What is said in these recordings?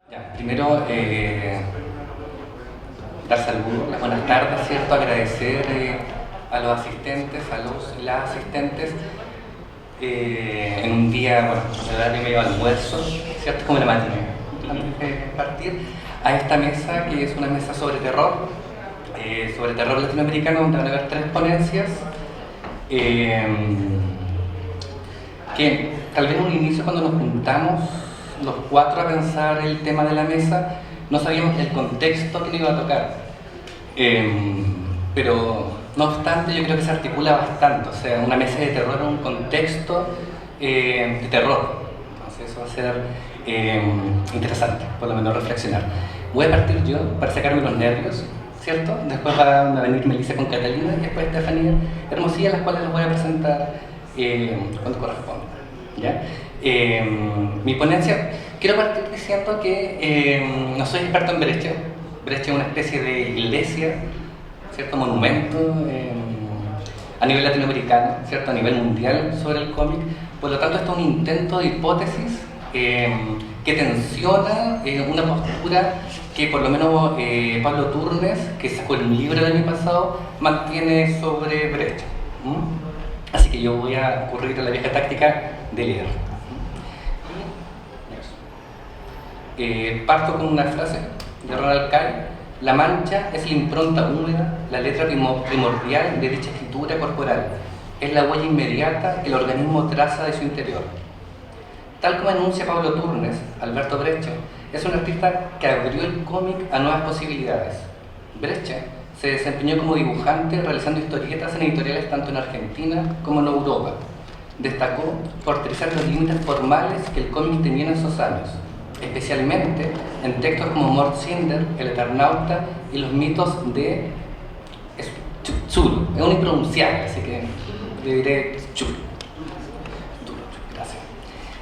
Ya, primero, dar saludos, las buenas tardes, ¿cierto? Agradecer a los asistentes, a las asistentes, en un día, bueno, de dar medio almuerzo, ¿cierto? Como la matinée, antes de partir, a esta mesa, que es una mesa sobre terror latinoamericano, donde van a haber 3 ponencias, que tal vez en un inicio, cuando nos juntamos los 4 a pensar el tema de la mesa, no sabíamos el contexto que nos iba a tocar, pero no obstante yo creo que se articula bastante, o sea, una mesa de terror en un contexto de terror, entonces eso va a ser interesante, por lo menos reflexionar. Voy a partir yo para sacarme los nervios, ¿cierto? Después va a venir Melissa con Catalina y después Estefanía Hermosilla, las cuales les voy a presentar cuando corresponda, ¿ya? Mi ponencia, quiero partir diciendo que no soy experto en Brecht. Brecht es una especie de iglesia, ¿cierto? Monumento a nivel latinoamericano, ¿cierto? A nivel mundial sobre el cómic. Por lo tanto, esto es un intento de hipótesis que tensiona una postura que por lo menos Pablo Turnes, que sacó un libro del año pasado, mantiene sobre Brecht. Así que yo voy a recurrir a la vieja táctica de leer. Parto con una frase de Ronald Kay: la mancha es la impronta húmeda, la letra primordial de dicha escritura corporal, es la huella inmediata que el organismo traza de su interior. Tal como enuncia Pablo Turnes, Alberto Brecht es un artista que abrió el cómic a nuevas posibilidades. Brecht se desempeñó como dibujante realizando historietas en editoriales tanto en Argentina como en Europa. Destacó por utilizar los límites formales que el cómic tenía en esos años, especialmente en textos como Mort Cinder, El Eternauta y los mitos de Cthulhu. Es un impronunciable, así que le diré Cthulhu. Gracias.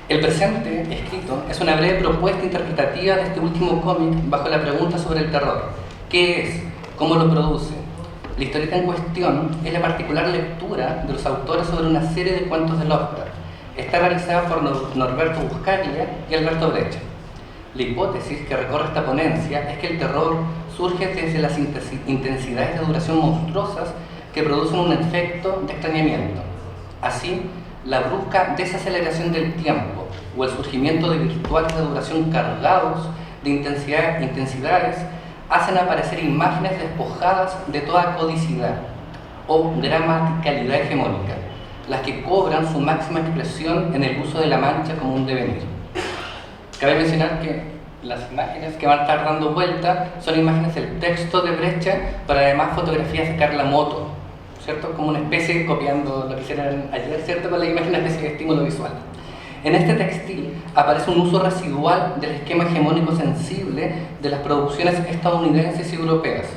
El presente escrito es una breve propuesta interpretativa de este último cómic bajo la pregunta sobre el terror. ¿Qué es? ¿Cómo lo produce? La historieta en cuestión es la particular lectura de los autores sobre una serie de cuentos de Lovecraft. Está realizada por Norberto Buscaglia y Alberto Brecht. La hipótesis que recorre esta ponencia es que el terror surge desde las intensidades de duración monstruosas que producen un efecto de extrañamiento. Así, la brusca desaceleración del tiempo o el surgimiento de virtuales de duración cargados de intensidades hacen aparecer imágenes despojadas de toda codicidad o gramaticalidad hegemónica, las que cobran su máxima expresión en el uso de la mancha como un devenir. Cabe mencionar que las imágenes que van a estar dando vuelta son imágenes del texto de Brecht, pero además fotografías de Carla Moto, ¿cierto? Como una especie, copiando lo que hicieron ayer, ¿cierto? Con la imagen, una especie de estímulo visual. En este textil aparece un uso residual del esquema hegemónico sensible de las producciones estadounidenses y europeas,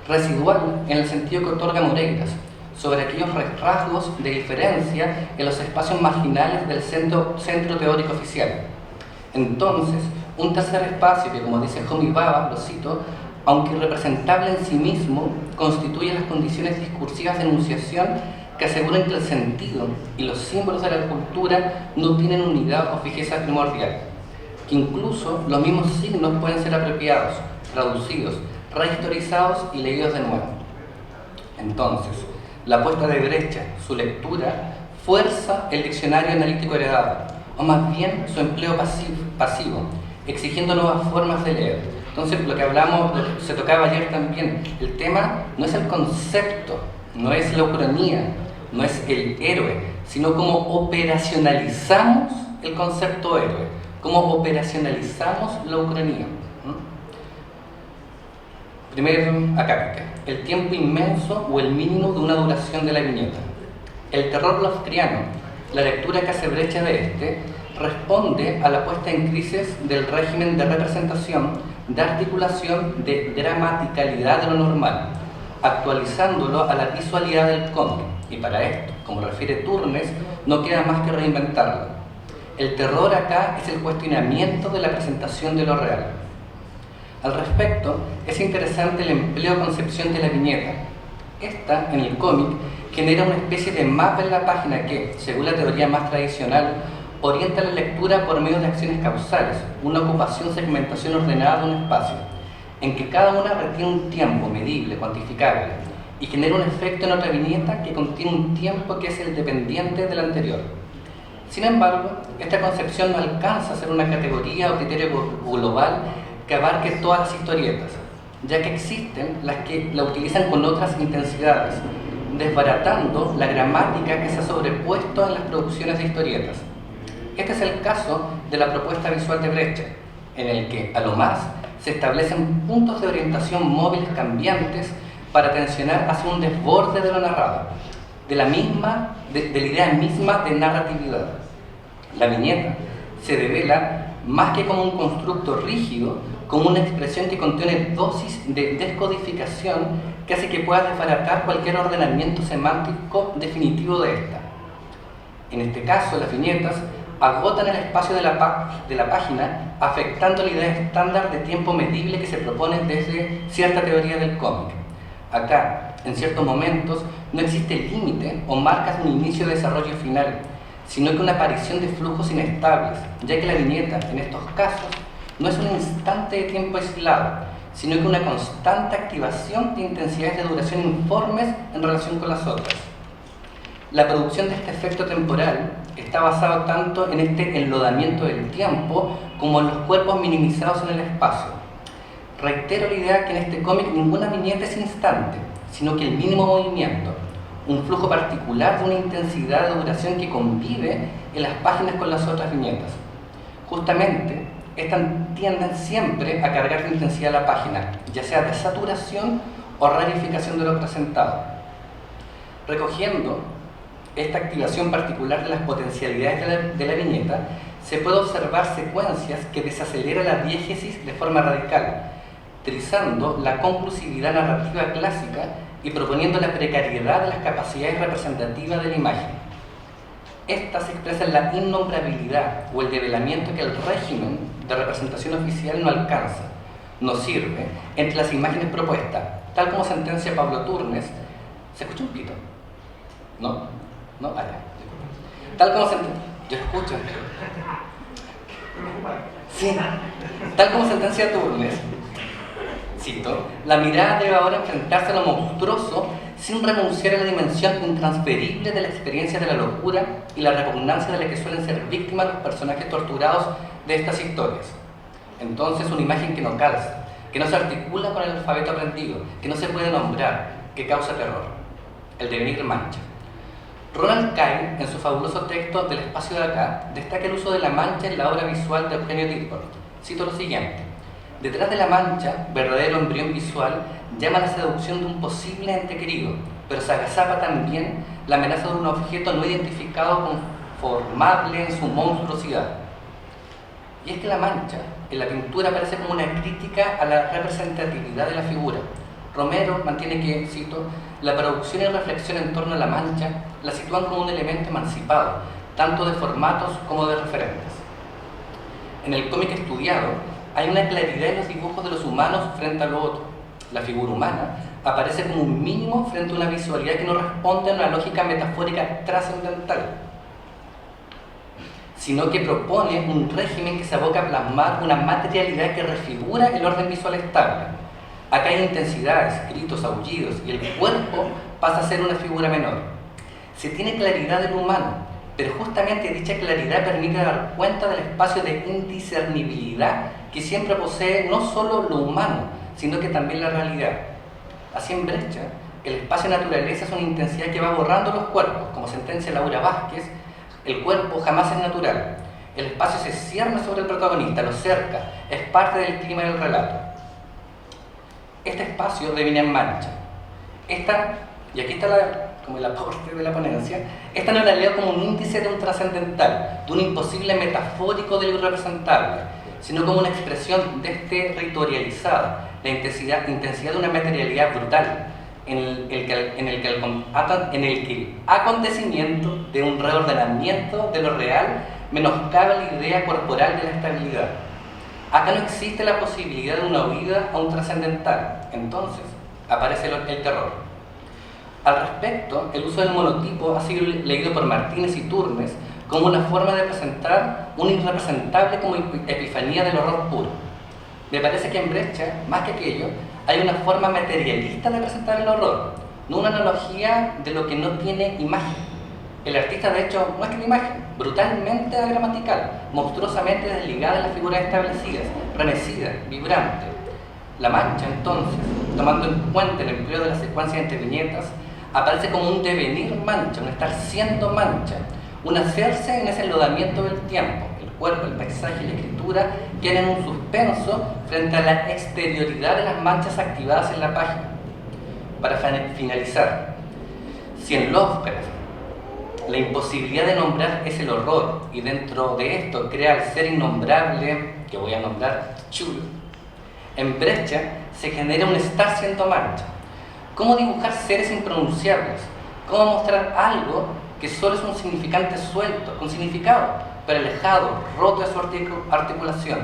residual en el sentido que otorga Moreiras, sobre aquellos rasgos de diferencia en los espacios marginales del centro teórico oficial. Entonces, un tercer espacio que, como dice Homi Bhabha, lo cito, aunque irrepresentable en sí mismo, constituye las condiciones discursivas de enunciación que aseguran que el sentido y los símbolos de la cultura no tienen unidad o fijeza primordial, que incluso los mismos signos pueden ser apropiados, traducidos, rehistorizados y leídos de nuevo. Entonces, la apuesta de Brecht, su lectura, fuerza el diccionario analítico heredado, o más bien su empleo pasivo, exigiendo nuevas formas de leer. Entonces, lo que hablamos, lo que se tocaba ayer también, el tema no es el concepto, no es la ucronía, no es el héroe, sino cómo operacionalizamos el concepto héroe, cómo operacionalizamos la ucronía. Primero, acápite, el tiempo inmenso o el mínimo de una duración de la viñeta. El terror lovecraftiano, la lectura que hace Brecht de este, responde a la puesta en crisis del régimen de representación, de articulación, de gramaticalidad de lo normal, actualizándolo a la visualidad del cómic, y para esto, como refiere Turnes, no queda más que reinventarlo. El terror acá es el cuestionamiento de la presentación de lo real. Al respecto, es interesante el empleo o concepción de la viñeta. Esta, en el cómic, genera una especie de mapa en la página que, según la teoría más tradicional, orienta la lectura por medio de acciones causales, una segmentación ordenada de un espacio, en que cada una retiene un tiempo medible, cuantificable, y genera un efecto en otra viñeta que contiene un tiempo que es el dependiente del anterior. Sin embargo, esta concepción no alcanza a ser una categoría o criterio global que abarque todas las historietas, ya que existen las que la utilizan con otras intensidades, desbaratando la gramática que se ha sobrepuesto en las producciones de historietas. Este es el caso de la propuesta visual de Brecht, en el que, a lo más, se establecen puntos de orientación móviles cambiantes para tensionar hacia un desborde de lo narrado, de la idea misma de narratividad. La viñeta se devela más que como un constructo rígido, como una expresión que contiene dosis de descodificación que hace que pueda desbaratar cualquier ordenamiento semántico definitivo de esta. En este caso, las viñetas agotan el espacio de la página, afectando la idea estándar de tiempo medible que se propone desde cierta teoría del cómic. Acá, en ciertos momentos, no existe límite o marcas de un inicio de desarrollo final, sino que una aparición de flujos inestables, ya que la viñeta, en estos casos, no es un instante de tiempo aislado, sino que una constante activación de intensidades de duración informes en relación con las otras. La producción de este efecto temporal está basado tanto en este enlodamiento del tiempo como en los cuerpos minimizados en el espacio. Reitero la idea que en este cómic ninguna viñeta es instante, sino que el mínimo movimiento, un flujo particular de una intensidad de duración que convive en las páginas con las otras viñetas. Justamente, estas tienden siempre a cargar de intensidad la página, ya sea de saturación o rarificación de lo presentado. Recogiendo esta activación particular de las potencialidades de la viñeta, se puede observar secuencias que desaceleran la diégesis de forma radical, trizando la conclusividad narrativa clásica y proponiendo la precariedad de las capacidades representativas de la imagen. Esta se expresa en la innombrabilidad o el develamiento que el régimen de representación oficial no alcanza, no sirve entre las imágenes propuestas, tal como sentencia Pablo Turnes. ¿Se escucha un pito? ¿No? ¿No? Ah, ya. Tal como sentencia... Yo escucho. Sí. Tal como sentencia Turnes, cito, la mirada debe ahora enfrentarse a lo monstruoso sin renunciar a la dimensión intransferible de la experiencia de la locura y la repugnancia de la que suelen ser víctimas los personajes torturados de estas historias. Entonces, una imagen que no calza, que no se articula con el alfabeto aprendido, que no se puede nombrar, que causa terror. El devenir mancha. Ronald Kane, en su fabuloso texto Del espacio de acá, destaca el uso de la mancha en la obra visual de Eugenio Dilthorpe. Cito lo siguiente: detrás de la mancha, verdadero embrión visual, llama la seducción de un posible ente querido, pero se agazapa también la amenaza de un objeto no identificado conformable en su monstruosidad. Y es que la mancha en la pintura aparece como una crítica a la representatividad de la figura. Romero mantiene que, cito, la producción y reflexión en torno a la mancha la sitúan como un elemento emancipado, tanto de formatos como de referentes. En el cómic estudiado hay una claridad en los dibujos de los humanos frente a lo otro. La figura humana aparece como un mínimo frente a una visualidad que no responde a una lógica metafórica trascendental, sino que propone un régimen que se aboca a plasmar una materialidad que refigura el orden visual estable. Acá hay intensidades, gritos, aullidos, y el cuerpo pasa a ser una figura menor. Se tiene claridad del humano, pero justamente dicha claridad permite dar cuenta del espacio de indiscernibilidad que siempre posee no solo lo humano, sino que también la realidad. Así en Brecht, el espacio naturaleza es una intensidad que va borrando los cuerpos, como sentencia Laura Vázquez, el cuerpo jamás es natural. El espacio se cierne sobre el protagonista, lo cerca, es parte del clima del relato. Este espacio devina en mancha. Y aquí está como el aporte de la ponencia, esta no la leo como un índice de un trascendental, de un imposible metafórico de lo irrepresentable, sino como una expresión desterritorializada, la intensidad de una materialidad brutal, en el que el acontecimiento de un reordenamiento de lo real menoscaba la idea corporal de la estabilidad. Acá no existe la posibilidad de una huida a un trascendental, entonces aparece el terror. Al respecto, el uso del monotipo ha sido leído por Martínez y Turnes como una forma de presentar un irrepresentable como epifanía del horror puro. Me parece que en Breccia, más que aquello, hay una forma materialista de presentar el horror, no una analogía de lo que no tiene imagen. El artista, de hecho, muestra una imagen brutalmente agramatical, monstruosamente desligada de las figuras establecidas, remecida, vibrante. La mancha, entonces, tomando en cuenta el empleo de la secuencia entre viñetas, aparece como un devenir mancha, un estar siendo mancha, un hacerse en ese enlodamiento del tiempo. El cuerpo, el paisaje y la escritura tienen un suspenso frente a la exterioridad de las manchas activadas en la página. Para finalizar, si en Lovecraft la imposibilidad de nombrar es el horror y dentro de esto crea el ser innombrable, que voy a nombrar Chulo, en Breccia se genera un estar siendo mancha. ¿Cómo dibujar seres impronunciables? ¿Cómo mostrar algo que solo es un significante suelto, con significado, pero alejado, roto de su articulación?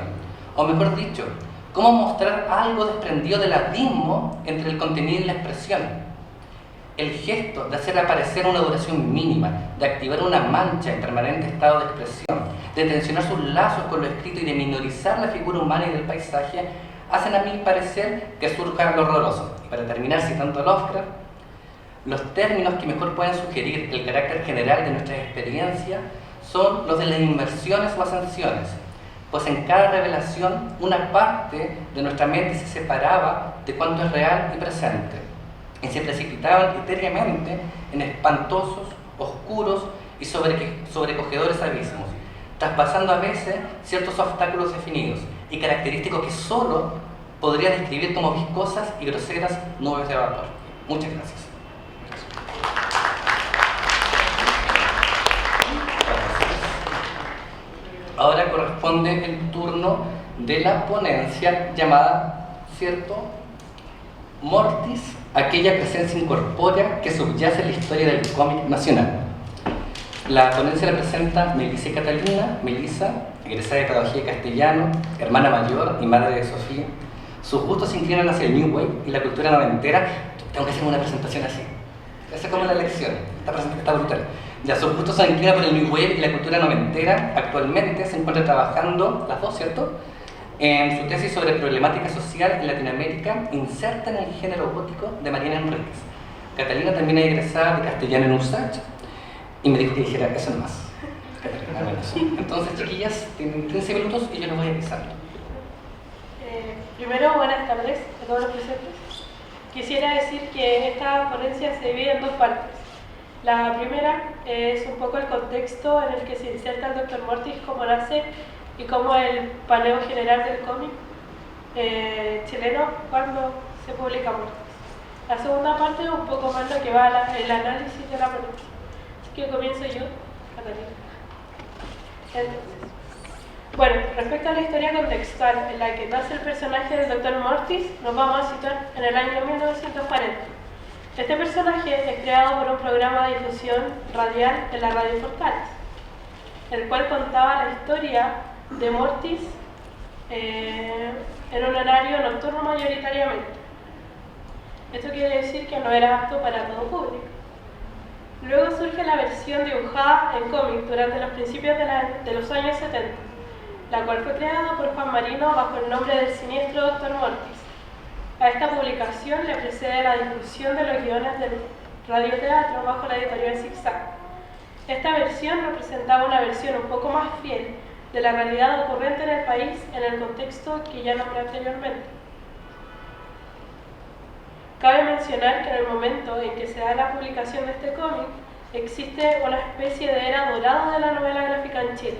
O mejor dicho, ¿cómo mostrar algo desprendido del abismo entre el contenido y la expresión? El gesto de hacer aparecer una duración mínima, de activar una mancha en permanente estado de expresión, de tensionar sus lazos con lo escrito y de minorizar la figura humana y del paisaje, hacen a mí parecer que surja lo horroroso. Y para terminar, citando a Lovecraft, los términos que mejor pueden sugerir el carácter general de nuestra experiencia son los de las inversiones o ascensiones, pues en cada revelación una parte de nuestra mente se separaba de cuanto es real y presente, y se precipitaban etéreamente en espantosos, oscuros y sobrecogedores abismos, traspasando a veces ciertos obstáculos definidos y característicos que solo podría describir como viscosas y groseras nubes de vapor. Muchas gracias. Ahora corresponde el turno de la ponencia llamada, ¿cierto?, Mortis, aquella presencia incorpórea que subyace en la historia del cómic nacional. La ponencia la presenta Melissa Catalina. Melissa, egresada de Pedagogía de Castellano, hermana mayor y madre de Sofía. Sus gustos se inclinan hacia el New Wave y la cultura noventera. Tengo que hacer una presentación así. Esa es como la lección. Esta presentación está brutal. Ya, sus gustos se inclinan por el New Wave y la cultura noventera. Actualmente se encuentra trabajando, las dos, ¿cierto?, en su tesis sobre problemática social en Latinoamérica, inserta en el género gótico de Mariana Enríquez. Catalina también es egresada de Castellano en USACH y me dijo que dijera eso nomás. Entonces, chiquillas, tienen 15 minutos y yo les voy avisando. Primero, buenas tardes a todos los presentes. Quisiera decir que esta ponencia se divide en dos partes. La primera es un poco el contexto en el que se inserta el Dr. Mortis, cómo nace y como el paneo general del cómic chileno cuando se publica Mortis. La segunda parte es un poco más lo que va el análisis de la ponencia. Así que comienzo yo, Catalina. Entonces, bueno, respecto a la historia contextual en la que nace el personaje del Dr. Mortis, nos vamos a situar en el año 1940. Este personaje es creado por un programa de difusión radial en la Radio Fortales, el cual contaba la historia de Mortis en un horario nocturno mayoritariamente. Esto quiere decir que no era apto para todo público. Luego surge la versión dibujada en cómic durante los principios de los años 70, la cual fue creada por Juan Marino bajo el nombre del siniestro Dr. Mortis. A esta publicación le precede la difusión de los guiones del radioteatro bajo la editorial Zigzag. Esta versión representaba una versión un poco más fiel de la realidad ocurrente en el país en el contexto que ya nombré anteriormente. Cabe mencionar que en el momento en que se da la publicación de este cómic, existe una especie de era dorada de la novela gráfica en Chile.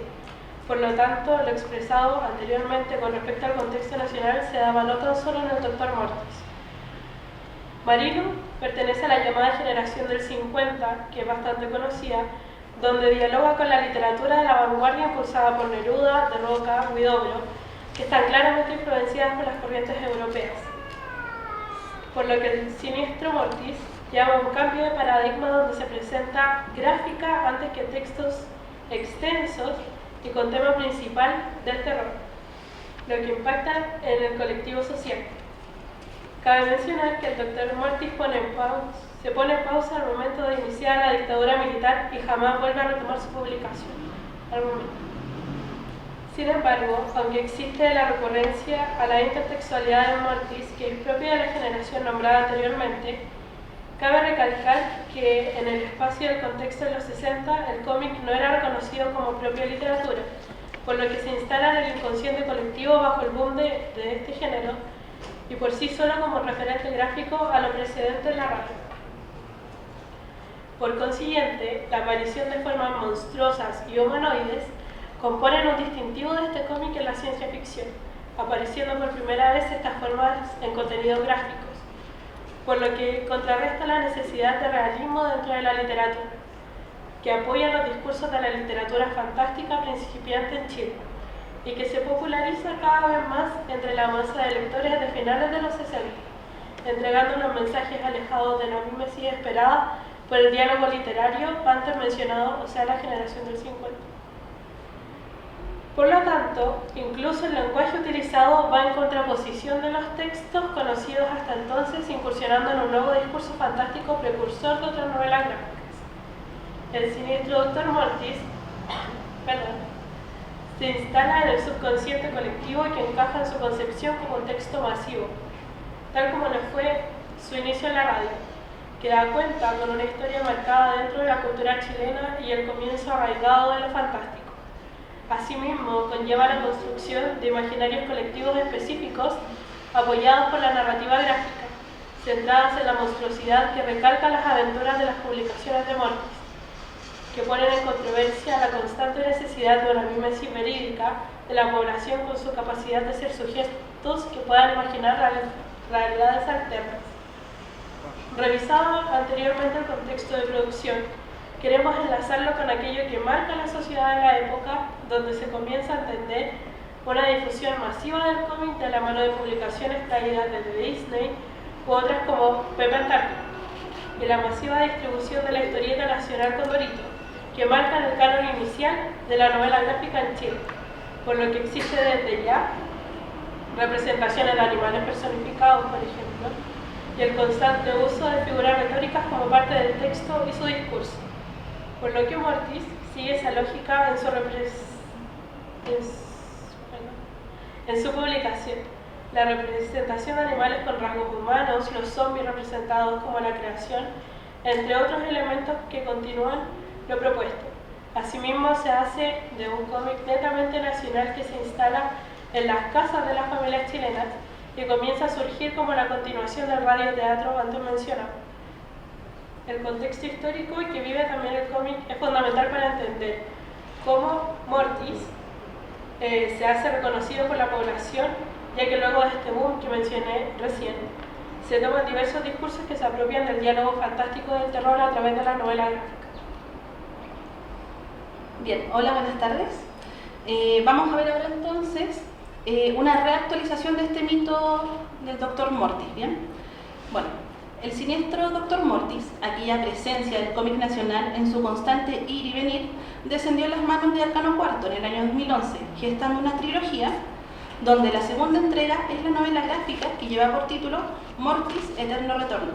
Por lo tanto, lo expresado anteriormente con respecto al contexto nacional se daba no tan solo en el Dr. Mortis. Marino pertenece a la llamada generación del 50, que es bastante conocida, donde dialoga con la literatura de la vanguardia impulsada por Neruda, De Roca, Huidobro, que están claramente influenciadas por las corrientes europeas. Por lo que el siniestro Mortis llama un cambio de paradigma donde se presenta gráfica antes que textos extensos y con tema principal del terror, lo que impacta en el colectivo social. Cabe mencionar que el Dr. Mortis se pone en pausa al momento de iniciar la dictadura militar y jamás vuelve a retomar su publicación. al momento. Sin embargo, aunque existe la recurrencia a la intertextualidad de Mortis, que es propia de la generación nombrada anteriormente, cabe recalcar que en el espacio del contexto de los 60 el cómic no era reconocido como propia literatura, por lo que se instala en el inconsciente colectivo bajo el boom de este género y por sí solo como referente gráfico a lo precedente en la radio. Por consiguiente, la aparición de formas monstruosas y humanoides componen un distintivo de este cómic en la ciencia ficción, apareciendo por primera vez estas formas en contenidos gráficos, por lo que contrarresta la necesidad de realismo dentro de la literatura, que apoya los discursos de la literatura fantástica principiante en Chile y que se populariza cada vez más entre la masa de lectores de finales de los 60, entregando unos mensajes alejados de la mimesis esperada por el diálogo literario antes mencionado, o sea, la generación del 50. Por lo tanto, incluso el lenguaje utilizado va en contraposición de los textos conocidos hasta entonces, incursionando en un nuevo discurso fantástico precursor de otras novelas gráficas. El siniestro Dr. Mortis se instala en el subconsciente colectivo y que encaja en su concepción como un texto masivo, tal como lo fue su inicio en la radio, que da cuenta con una historia marcada dentro de la cultura chilena y el comienzo arraigado de lo fantástico. Asimismo, conlleva la construcción de imaginarios colectivos específicos apoyados por la narrativa gráfica, centradas en la monstruosidad que recalca las aventuras de las publicaciones de Mortis, que ponen en controversia la constante necesidad de una mimesis verídica de la población con su capacidad de ser sujetos que puedan imaginar realidades alternas. Revisado anteriormente el contexto de producción, queremos enlazarlo con aquello que marca la sociedad de la época, donde se comienza a entender una difusión masiva del cómic de la mano de publicaciones traídas desde Disney u otras como Pepe Antártico, y la masiva distribución de la historieta nacional Condorito, que marcan el canon inicial de la novela gráfica en Chile, por lo que existe desde ya representaciones de animales personificados, por ejemplo, y el constante uso de figuras retóricas como parte del texto y su discurso, por lo que Mortis sigue esa lógica en su publicación. La representación de animales con rasgos humanos, los zombies representados como la creación, entre otros elementos que continúan lo propuesto. Asimismo, se hace de un cómic netamente nacional que se instala en las casas de las familias chilenas y comienza a surgir como la continuación del radioteatro antes mencionado. El contexto histórico que vive también el cómic es fundamental para entender cómo Mortis se hace reconocido por la población, ya que luego de este boom que mencioné recién, se toman diversos discursos que se apropian del diálogo fantástico del terror a través de la novela gráfica. Bien, hola, buenas tardes. Vamos a ver ahora entonces una reactualización de este mito del Dr. Mortis, ¿bien? Bueno, el siniestro Dr. Mortis, aquella presencia del cómic nacional en su constante ir y venir, descendió a las manos de Arcano IV en el año 2011, gestando una trilogía donde la segunda entrega es la novela gráfica que lleva por título Mortis Eterno Retorno,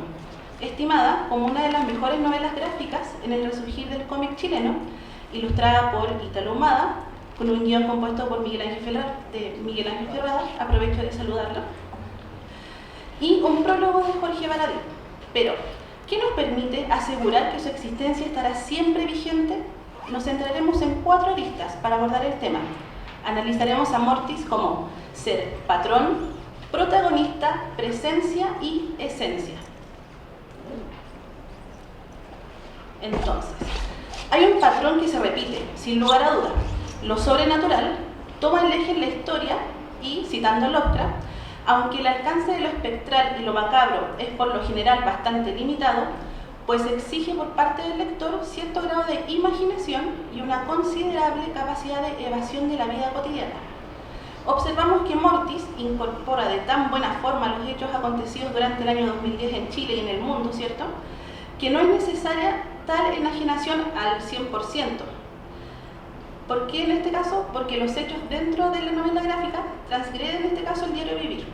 estimada como una de las mejores novelas gráficas en el resurgir del cómic chileno, ilustrada por Ítalo Humada, con un guión compuesto por Miguel Ángel Ferrada, aprovecho de saludarlo, y un prólogo de Jorge Baradit. Pero, ¿qué nos permite asegurar que su existencia estará siempre vigente? Nos centraremos en 4 aristas para abordar el tema. Analizaremos a Mortis como ser patrón, protagonista, presencia y esencia. Entonces, hay un patrón que se repite, sin lugar a duda. Lo sobrenatural toma el eje en la historia y, citando a Lovecraft, aunque el alcance de lo espectral y lo macabro es por lo general bastante limitado, pues exige por parte del lector cierto grado de imaginación y una considerable capacidad de evasión de la vida cotidiana. Observamos que Mortis incorpora de tan buena forma los hechos acontecidos durante el año 2010 en Chile y en el mundo, ¿cierto?, que no es necesaria tal enajenación al 100%. ¿Por qué en este caso? Porque los hechos dentro de la novela gráfica transgreden en este caso el diario vivir.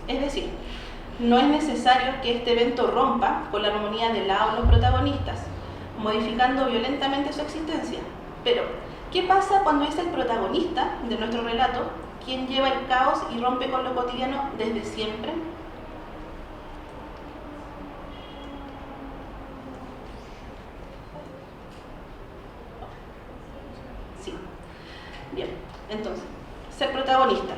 Es decir, no es necesario que este evento rompa con la armonía de los protagonistas, modificando violentamente su existencia. Pero, ¿qué ¿Qué pasa cuando es el protagonista de nuestro relato quien lleva el caos y rompe con lo cotidiano desde siempre? Sí. Bien, entonces, ser protagonista.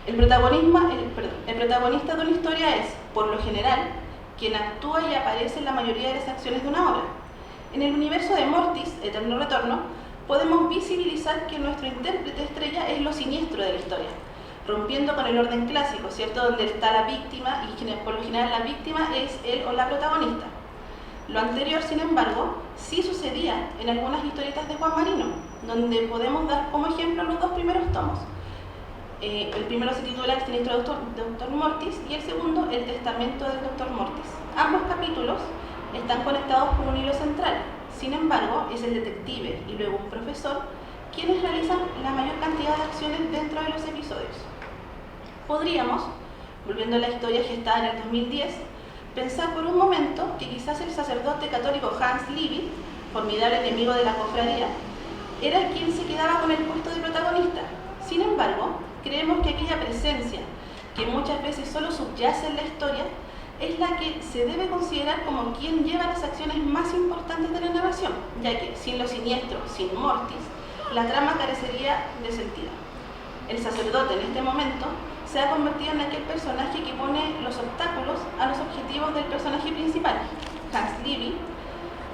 El protagonista de una historia es, por lo general, quien actúa y aparece en la mayoría de las acciones de una obra. En el universo de Mortis, Eterno Retorno, podemos visibilizar que nuestro intérprete estrella es lo siniestro de la historia, rompiendo con el orden clásico, ¿cierto?, donde está la víctima y por lo general la víctima es él o la protagonista. Lo anterior, sin embargo, sí sucedía en algunas historietas de Juan Marino, donde podemos dar como ejemplo los dos primeros tomos. El primero se titula El siniestro Dr. Mortis y el segundo El testamento del Dr. Mortis. Ambos capítulos están conectados por un hilo central. Sin embargo, es el detective y luego un profesor quienes realizan la mayor cantidad de acciones dentro de los episodios. Podríamos, volviendo a la historia gestada en el 2010, pensar por un momento que quizás el sacerdote católico Hans Libby, formidable enemigo de la cofradía, era quien se quedaba con el puesto de protagonista. Sin embargo, creemos que aquella presencia, que muchas veces solo subyace en la historia, es la que se debe considerar como quien lleva las acciones más importantes de la narración, ya que sin lo siniestro, sin Mortis, la trama carecería de sentido. El sacerdote en este momento se ha convertido en aquel personaje que pone los obstáculos a los objetivos del personaje principal, Hans Libby,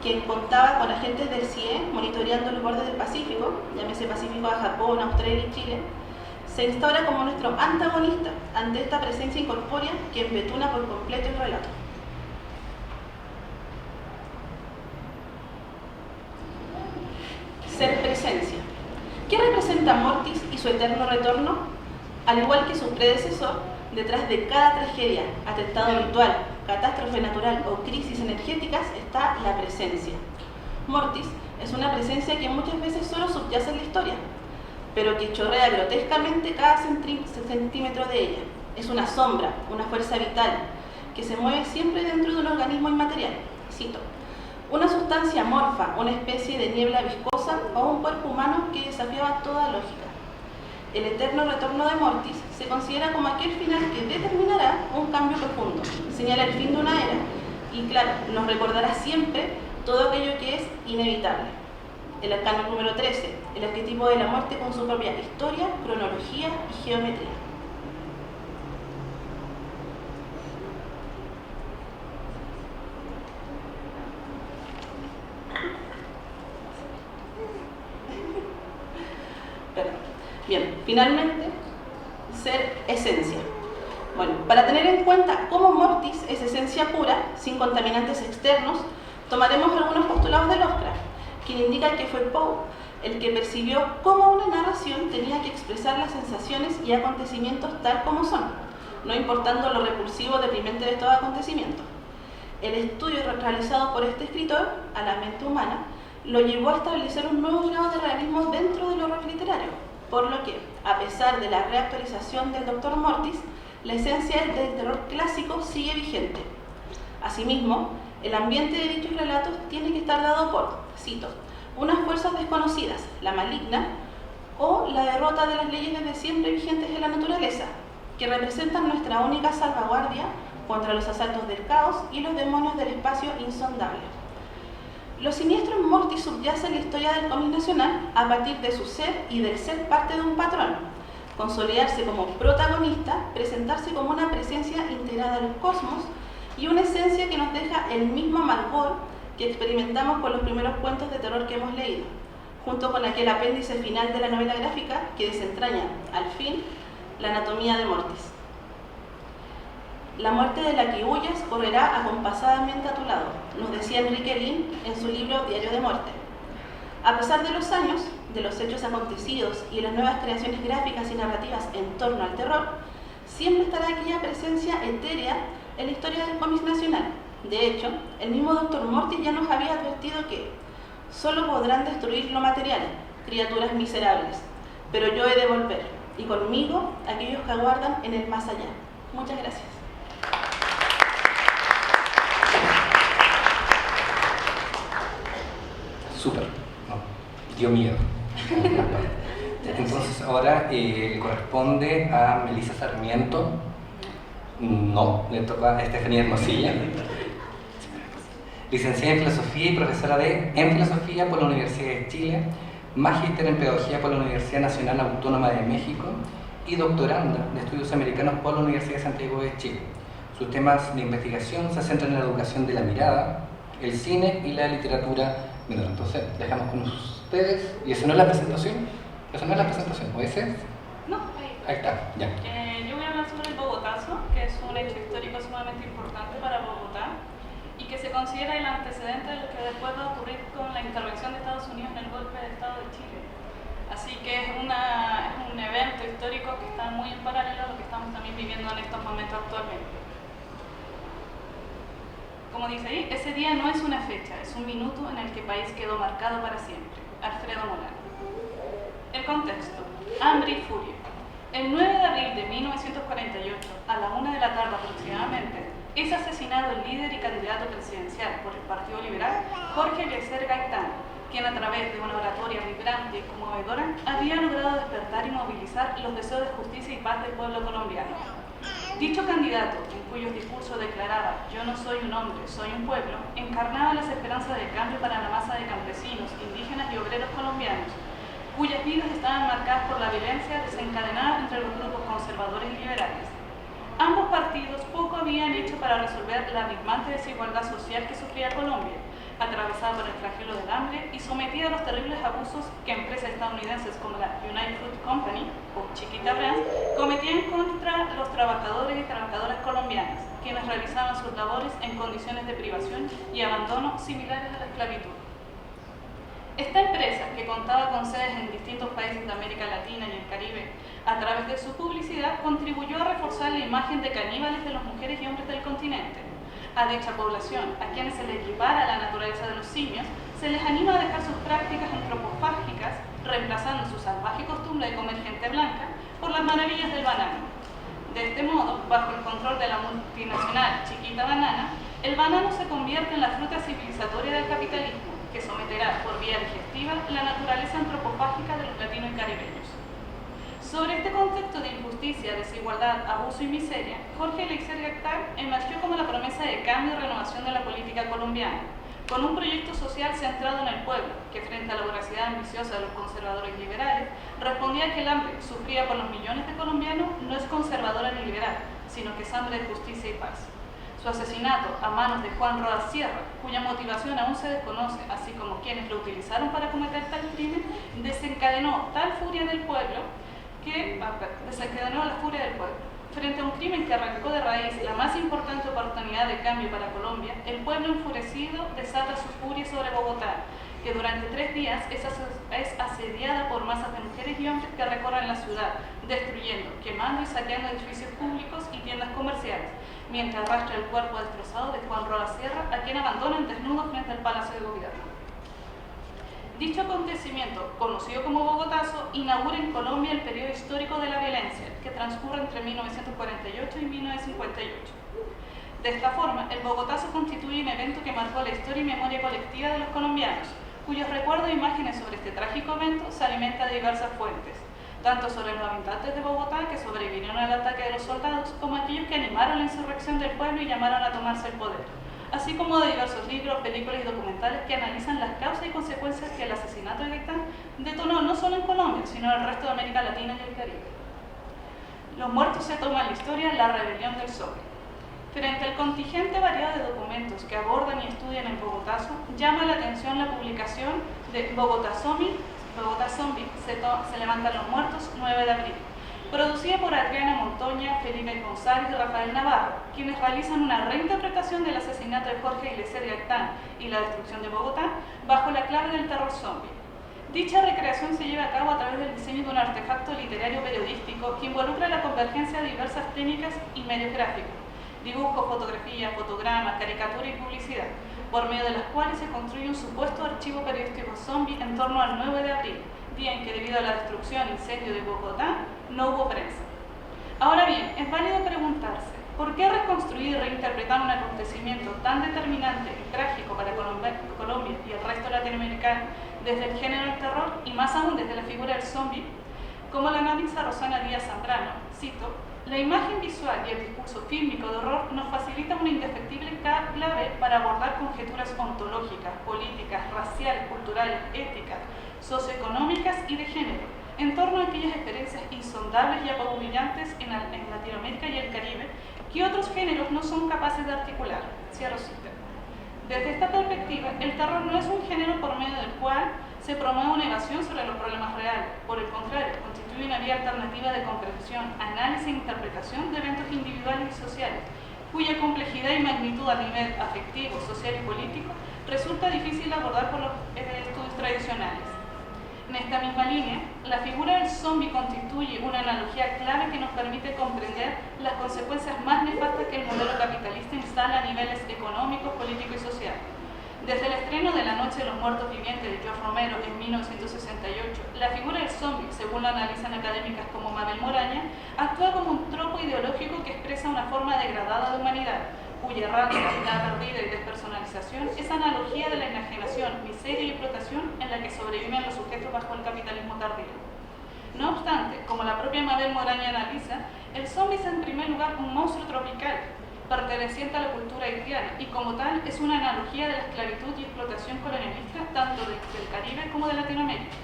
quien contaba con agentes del CIE monitoreando los bordes del Pacífico, llámese Pacífico a Japón, Australia y Chile, se instaura como nuestro antagonista ante esta presencia incorpórea que embetuna por completo el relato. Ser presencia. ¿Qué representa Mortis y su eterno retorno? Al igual que su predecesor, detrás de cada tragedia, atentado ritual, catástrofe natural o crisis energéticas está la presencia. Mortis es una presencia que muchas veces solo subyace en la historia, pero que chorrea grotescamente cada centímetro de ella. Es una sombra, una fuerza vital, que se mueve siempre dentro de un organismo inmaterial. Cito: una sustancia amorfa, una especie de niebla viscosa o un cuerpo humano que desafiaba toda lógica. El eterno retorno de Mortis se considera como aquel final que determinará un cambio profundo, señala el fin de una era y, claro, nos recordará siempre todo aquello que es inevitable. El arcano número 13, el arquetipo de la muerte con su propia historia, cronología y geometría. Bien, finalmente, ser esencia. Bueno, para tener en cuenta cómo Mortis es esencia pura, sin contaminantes externos, tomaremos algunos postulados de Lovecraft, quien indica que fue Poe el que percibió cómo una narración tenía que expresar las sensaciones y acontecimientos tal como son, no importando lo repulsivo o deprimente de todo acontecimiento. El estudio realizado por este escritor a la mente humana lo llevó a establecer un nuevo grado de realismo dentro del horror literario, por lo que, a pesar de la reactualización del Dr. Mortis, la esencia del terror clásico sigue vigente. Asimismo, el ambiente de dichos relatos tiene que estar dado por, cito, unas fuerzas desconocidas, la maligna, o la derrota de las leyes desde siempre vigentes en la naturaleza, que representan nuestra única salvaguardia contra los asaltos del caos y los demonios del espacio insondable. Lo siniestro en Mortis subyace en la historia del cómic nacional a partir de su ser y del ser parte de un patrón, consolidarse como protagonista, presentarse como una presencia integrada al cosmos y una esencia que nos deja el mismo amargor que experimentamos con los primeros cuentos de terror que hemos leído, junto con aquel apéndice final de la novela gráfica que desentraña, al fin, la anatomía de Mortis. La muerte de la que huyas correrá acompasadamente a tu lado, nos decía Enrique Lin en su libro Diario de Muerte. A pesar de los años, de los hechos acontecidos y las nuevas creaciones gráficas y narrativas en torno al terror, siempre estará aquella presencia etérea en la historia del cómic nacional. De hecho, el mismo Dr. Mortis ya nos había advertido que solo podrán destruir lo material, criaturas miserables, pero yo he de volver, y conmigo aquellos que aguardan en el más allá. Muchas gracias. Súper, no, dio miedo. Entonces ahora corresponde a Melissa Sarmiento. No, le toca a Estefanía Hermosilla. Licenciada en Filosofía y profesora en Filosofía por la Universidad de Chile, magíster en Pedagogía por la Universidad Nacional Autónoma de México y doctoranda de Estudios Americanos por la Universidad de Santiago de Chile. Sus temas de investigación se centran en la educación de la mirada, el cine y la literatura menor. Entonces, dejamos con ustedes. ¿Y eso no es la presentación? ¿Eso no es la presentación? ¿Puede ser? No, Ahí está, ya. Yo voy a hablar sobre el Bogotazo, que es un hecho histórico sumamente importante para Bogotá y que se considera el antecedente de lo que después va a ocurrir con la intervención de Estados Unidos en el golpe de Estado de Chile. Así que es un evento histórico que está muy en paralelo a lo que estamos también viviendo en estos momentos actualmente. Como dice ahí, ese día no es una fecha, es un minuto en el que el país quedó marcado para siempre. Alfredo Molano. El contexto. Hambre y furia. El 9 de abril de 1948, a la 1 de la tarde aproximadamente, es asesinado el líder y candidato presidencial por el Partido Liberal, Jorge Eliezer Gaitán, quien a través de una oratoria vibrante y conmovedora había logrado despertar y movilizar los deseos de justicia y paz del pueblo colombiano. Dicho candidato, en cuyos discursos declaraba «Yo no soy un hombre, soy un pueblo», encarnaba las esperanzas de cambio para la masa de campesinos, indígenas y obreros colombianos, cuyas vidas estaban marcadas por la violencia desencadenada entre los grupos conservadores y liberales. Ambos partidos poco habían hecho para resolver la abismante desigualdad social que sufría Colombia, atravesada por el flagelo del hambre y sometida a los terribles abusos que empresas estadounidenses como la United Fruit Company o Chiquita Brands cometían contra los trabajadores y trabajadoras colombianas, quienes realizaban sus labores en condiciones de privación y abandono similares a la esclavitud. Esta empresa, que contaba con sedes en distintos países de América Latina y el Caribe, a través de su publicidad contribuyó a reforzar la imagen de caníbales de las mujeres y hombres del continente. A dicha población, a quienes se les equipara la naturaleza de los simios, se les anima a dejar sus prácticas antropofágicas, reemplazando su salvaje costumbre de comer gente blanca por las maravillas del banano. De este modo, bajo el control de la multinacional Chiquita Banana, el banano se convierte en la fruta civilizatoria del capitalismo, que someterá por vía digestiva la naturaleza antropofágica de los latinos y caribeños. Sobre este contexto de injusticia, desigualdad, abuso y miseria, Jorge Eliezer Gaitán emergió como la promesa de cambio y renovación de la política colombiana, con un proyecto social centrado en el pueblo, que frente a la voracidad ambiciosa de los conservadores liberales, respondía que el hambre sufrida por los millones de colombianos no es conservadora ni liberal, sino que es hambre de justicia y paz. Su asesinato a manos de Juan Roa Sierra, cuya motivación aún se desconoce, así como quienes lo utilizaron para cometer tal crimen, desencadenó la furia del pueblo. Frente a un crimen que arrancó de raíz la más importante oportunidad de cambio para Colombia, el pueblo enfurecido desata su furia sobre Bogotá, que durante 3 días es asediada por masas de mujeres y hombres que recorren la ciudad, destruyendo, quemando y saqueando edificios públicos y tiendas comerciales, mientras arrastra el cuerpo destrozado de Juan Roa Sierra, a quien abandonan desnudo frente al Palacio de Gobierno. Dicho acontecimiento, conocido como Bogotazo, inaugura en Colombia el periodo histórico de la violencia, que transcurre entre 1948 y 1958. De esta forma, el Bogotazo constituye un evento que marcó la historia y memoria colectiva de los colombianos, cuyos recuerdos e imágenes sobre este trágico evento se alimentan de diversas fuentes, tanto sobre los habitantes de Bogotá que sobrevivieron al ataque de los soldados, como aquellos que animaron la insurrección del pueblo y llamaron a tomarse el poder, así como de diversos libros, películas y documentales que analizan las causas y consecuencias que el asesinato de Gaitán detonó no solo en Colombia, sino en el resto de América Latina y el Caribe. Los muertos se toman la historia La rebelión del Sobre. Frente al contingente variado de documentos que abordan y estudian el Bogotazo, llama la atención la publicación de Bogotá Zombie, se levantan los muertos, 9 de abril, producida por Adriana Montoña, Felipe González y Rafael Navarro, quienes realizan una reinterpretación del asesinato de Jorge Eliezer Gaitán y la destrucción de Bogotá bajo la clave del terror zombie. Dicha recreación se lleva a cabo a través del diseño de un artefacto literario periodístico que involucra la convergencia de diversas técnicas y medios gráficos, dibujo, fotografía, fotograma, caricatura y publicidad, por medio de las cuales se construye un supuesto archivo periodístico zombie en torno al 9 de abril, día en que debido a la destrucción e incendio de Bogotá no hubo prensa. Ahora bien, es válido preguntarse, ¿por qué reconstruir y reinterpretar un acontecimiento tan determinante y trágico para Colombia y el resto latinoamericano desde el género del terror y más aún desde la figura del zombie, como la analiza Rosana Díaz Zambrano, cito, la imagen visual y el discurso fílmico de horror nos facilita una indefectible clave para abordar conjeturas ontológicas, políticas, raciales, culturales, éticas, socioeconómicas y de género, en torno a aquellas experiencias insondables y apabullantes en Latinoamérica y el Caribe que otros géneros no son capaces de articular. Cierro cita. Desde esta perspectiva, el terror no es un género por medio del cual se promueve una evasión sobre los problemas reales. Por el contrario, constituye una vía alternativa de comprensión, análisis e interpretación de eventos individuales y sociales, cuya complejidad y magnitud a nivel afectivo, social y político resulta difícil de abordar por los estudios tradicionales. En esta misma línea, la figura del zombie constituye una analogía clave que nos permite comprender las consecuencias más nefastas que el modelo capitalista instala a niveles económicos, políticos y sociales. Desde el estreno de La Noche de los Muertos Vivientes de George Romero en 1968, la figura del zombie, según la analizan académicas como Mabel Moraña, actúa como un tropo ideológico que expresa una forma degradada de humanidad, cuya raza, la perdida y despersonalización es analogía de la enajenación, miseria y explotación en la que sobreviven los sujetos bajo el capitalismo tardío. No obstante, como la propia Mabel Moraña analiza, el zombie es en primer lugar un monstruo tropical, perteneciente a la cultura haitiana, y como tal es una analogía de la esclavitud y explotación colonialista tanto del Caribe como de Latinoamérica.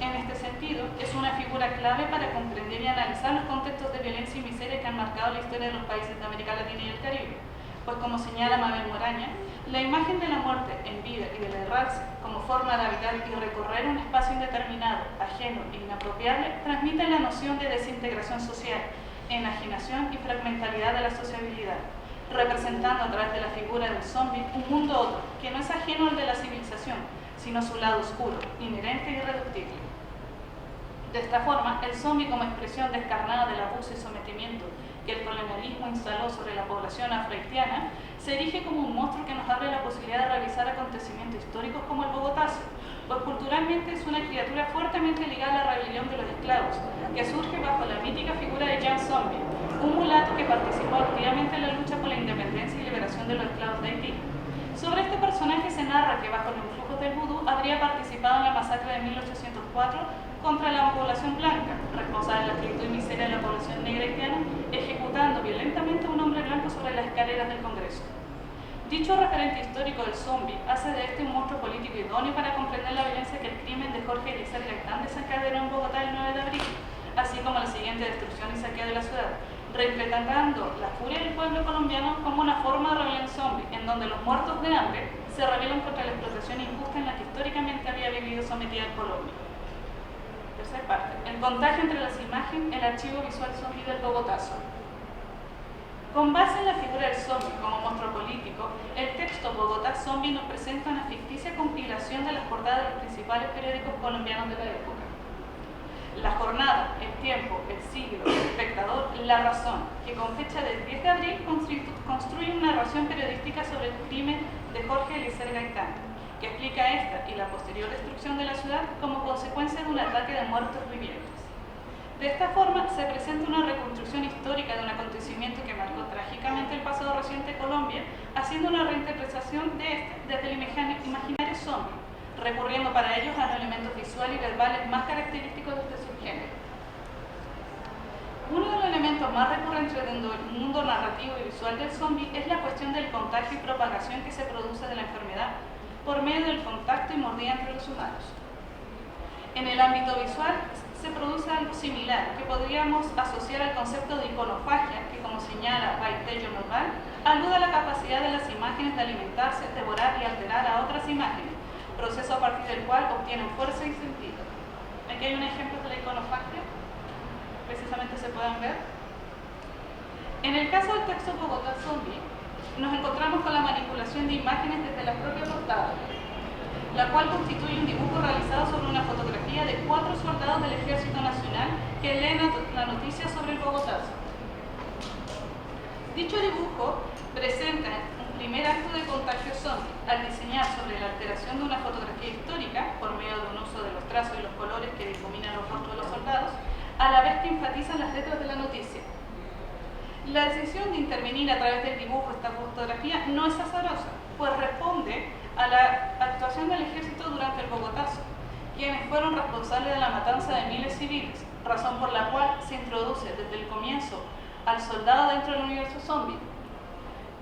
En este sentido, es una figura clave para comprender y analizar los contextos de violencia y miseria que han marcado la historia de los países de América Latina y el Caribe. Pues como señala Mabel Moraña, la imagen de la muerte en vida y de la errarse como forma de habitar y recorrer un espacio indeterminado, ajeno e inapropiable, transmite la noción de desintegración social, enajenación y fragmentalidad de la sociabilidad, representando a través de la figura del zombie un mundo otro, que no es ajeno al de la civilización, sino su lado oscuro, inherente e irreductible. De esta forma, el zombie como expresión descarnada del abuso y sometimiento que el colonialismo instaló sobre la población afrohaitiana, se erige como un monstruo que nos abre la posibilidad de revisar acontecimientos históricos como el Bogotazo, pues culturalmente es una criatura fuertemente ligada a la rebelión de los esclavos, que surge bajo la mítica figura de Jan Zombie, un mulato que participó activamente en la lucha por la independencia y liberación de los esclavos de Haití. Sobre este personaje se narra que bajo los influjos del vudú habría participado en la masacre de 1804 contra la población blanca, responsable de la esclavitud y miseria de la población negra haitiana, ejecutando violentamente a un hombre blanco sobre las escaleras del Congreso. Dicho referente histórico del zombie hace de este un monstruo político idóneo para comprender la violencia que el crimen de Jorge Eliezer Gaitán desencadenó en Bogotá el 9 de abril, así como la siguiente destrucción y saqueo de la ciudad, reinterpretando la furia del pueblo colombiano como una forma de rebelión zombie, en donde los muertos de hambre se rebelan contra la explotación injusta en la que históricamente había vivido sometida el Colombia. Tercera parte. El contagio entre las imágenes, el archivo visual zombie del Bogotazo. Con base en la figura del zombie como monstruo político, el texto Bogotá Zombie nos presenta una ficticia compilación de las portadas de los principales periódicos colombianos de la época. La Jornada, El Tiempo, El Siglo, El Espectador, La Razón, que con fecha del 10 de abril construye una narración periodística sobre el crimen de Jorge Eliezer Gaitán, que explica esta y la posterior destrucción de la ciudad como consecuencia de un ataque de muertos vivientes. De esta forma, se presenta una reconstrucción histórica de un acontecimiento que marcó trágicamente el pasado reciente de Colombia, haciendo una reinterpretación de este desde el imaginario zombie, recurriendo para ellos a los elementos visuales y verbales más característicos de este subgénero. Uno de los elementos más recurrentes dentro del mundo narrativo y visual del zombie es la cuestión del contagio y propagación que se produce de la enfermedad por medio del contacto y mordida entre los humanos. En el ámbito visual se produce algo similar, que podríamos asociar al concepto de iconofagia, que como señala Baitello Normal, alude a la capacidad de las imágenes de alimentarse, devorar y alterar a otras imágenes, proceso a partir del cual obtienen fuerza y sentido. Aquí hay un ejemplo de la iconofagia, precisamente se pueden ver. En el caso del texto Bogotá Zombie, nos encontramos con la manipulación de imágenes desde la propia portada, la cual constituye un dibujo realizado sobre una fotografía de 4 soldados del Ejército Nacional que leen la noticia sobre el Bogotazo. Dicho dibujo presenta un primer acto de contagio zombie al diseñar sobre la alteración de una fotografía histórica por medio de un uso de los trazos y los colores que difuminan los rostros de los soldados, a la vez que enfatizan las letras de la noticia. La decisión de intervenir a través del dibujo esta fotografía no es azarosa, pues responde a la actuación del ejército durante el Bogotazo, quienes fueron responsables de la matanza de miles civiles, razón por la cual se introduce desde el comienzo al soldado dentro del universo zombie.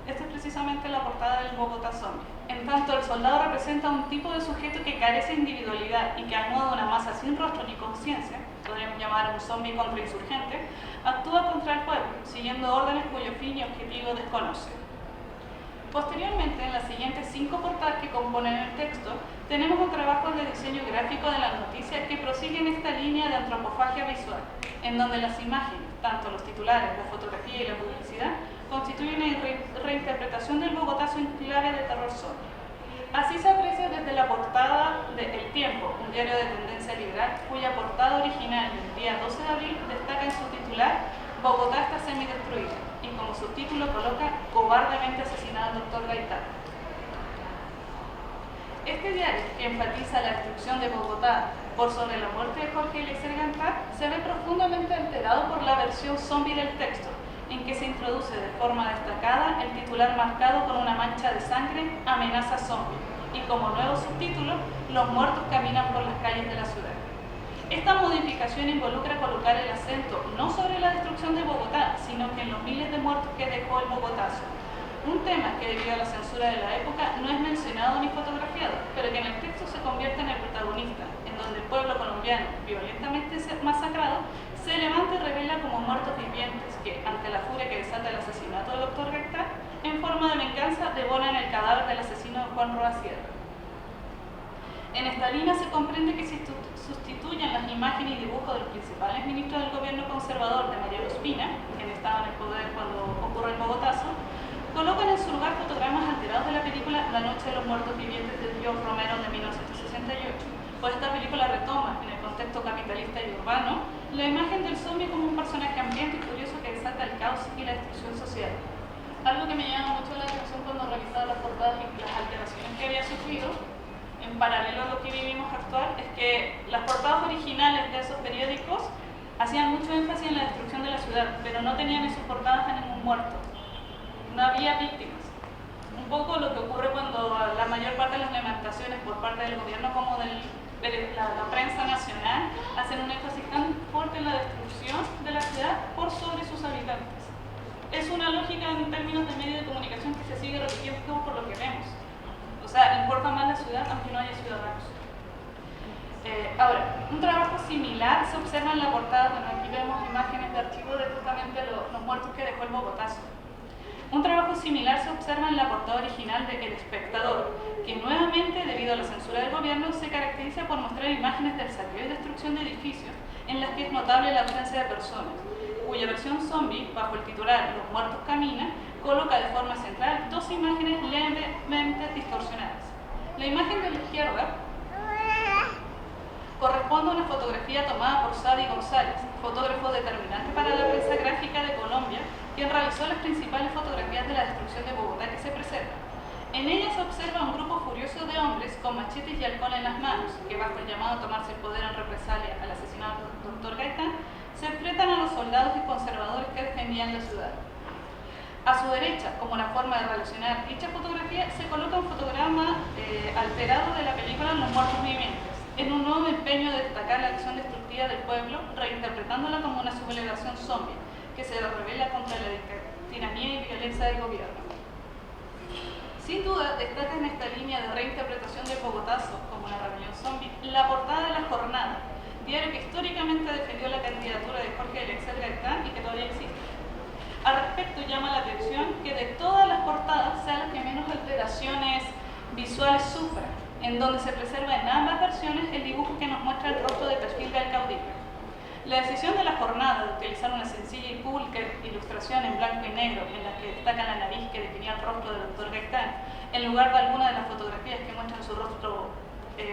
Esta es precisamente la portada del Bogotá Zombie. En tanto, el soldado representa un tipo de sujeto que carece de individualidad y que, al modo de una masa sin rostro ni conciencia, podríamos llamar a un zombie contrainsurgente, actúa contra el pueblo, siguiendo órdenes cuyo fin y objetivo desconoce. Posteriormente, en las siguientes 5 portadas que componen el texto, tenemos un trabajo de diseño gráfico de las noticias que prosigue en esta línea de antropofagia visual, en donde las imágenes, tanto los titulares, la fotografía y la publicidad, constituyen una reinterpretación del Bogotazo en clave de terror zombie. Así se aprecia desde la portada de El Tiempo, un diario de tendencia liberal, cuya portada original del día 12 de abril destaca en su titular "Bogotá está semidestruida", y como subtítulo coloca "Cobardemente asesinado el Dr. Gaitán". Este diario, que enfatiza la destrucción de Bogotá por sobre la muerte de Jorge Eliezer Gaitán, se ve profundamente alterado por la versión zombie del texto, en que se introduce de forma destacada el titular marcado con una mancha de sangre "Amenaza zombie", y como nuevo subtítulo "Los muertos caminan por las calles de la ciudad". Esta modificación involucra colocar el acento no sobre la destrucción de Bogotá, sino que en los miles de muertos que dejó el Bogotazo. Un tema que, debido a la censura de la época, no es mencionado ni fotografiado, pero que en el texto se convierte en el protagonista, en donde el pueblo colombiano, violentamente masacrado, se levanta y revela como muertos vivientes que, ante la furia que desata el asesinato del Dr. Gaitán, en forma de venganza devoran el cadáver del asesino Juan Roa Sierra. En esta línea se comprende que se sustituyen las imágenes y dibujos de los principales ministros del gobierno conservador de Mariano Ospina, quien estaba en el poder cuando ocurre el Bogotazo, colocan en su lugar fotogramas alterados de la película La Noche de los Muertos Vivientes de George Romero de 1968, pues esta película retoma, en el contexto capitalista y urbano, la imagen del zombie como un personaje hambriento y curioso que desata el caos y la destrucción social. Algo que me llama mucho la atención cuando revisaba las portadas y las alteraciones que había sufrido, en paralelo a lo que vivimos actual, es que las portadas originales de esos periódicos hacían mucho énfasis en la destrucción de la ciudad, pero no tenían en sus portadas a ningún muerto. No había víctimas. Un poco lo que ocurre cuando la mayor parte de las lamentaciones por parte del gobierno como de la prensa nacional hacen un énfasis tan fuerte en la destrucción de la ciudad por sobre sus habitantes. Es una lógica en términos de medios de comunicación que se sigue repitiendo por lo que vemos. O sea, importa más la ciudad aunque no haya ciudadanos. Ahora, un trabajo similar se observa en la portada. Bueno, aquí vemos imágenes de archivo de justamente los muertos que dejó el Bogotazo. Un trabajo similar se observa en la portada original de El Espectador, que nuevamente, debido a la censura del gobierno, se caracteriza por mostrar imágenes del saqueo y destrucción de edificios, en las que es notable la ausencia de personas, cuya versión zombie, bajo el titular Los muertos caminan, coloca de forma central 2 imágenes levemente distorsionadas. La imagen de la izquierda corresponde a una fotografía tomada por Sadi González, fotógrafo determinante para la prensa gráfica de Colombia, quien realizó las principales fotografías de la destrucción de Bogotá que se preserva. En ella se observa un grupo furioso de hombres con machetes y halcón en las manos, que bajo el llamado a tomarse el poder en represalia al asesinato del Dr. Gaitán, se enfrentan a los soldados y conservadores que defendían la ciudad. A su derecha, como una forma de relacionar dicha fotografía, se coloca un fotograma alterado de la película Los Muertos Vivientes, en un nuevo empeño de destacar la acción destructiva del pueblo, reinterpretándola como una sublevación zombie, que se revela contra la tiranía y violencia del gobierno. Sin duda, destaca en esta línea de reinterpretación del Bogotazo como una rebelión zombie la portada de La Jornada, diario que históricamente defendió la candidatura de Jorge Eliezer Gaitán y que todavía existe. Al respecto, llama la atención que de todas las portadas sea la que menos alteraciones visuales sufra, en donde se preserva en ambas versiones el dibujo que nos muestra el rostro de perfil del caudillo. La decisión de La Jornada de utilizar una sencilla y pública ilustración en blanco y negro en la que destaca la nariz que definía el rostro del Dr. Gaitán, en lugar de alguna de las fotografías que muestran su rostro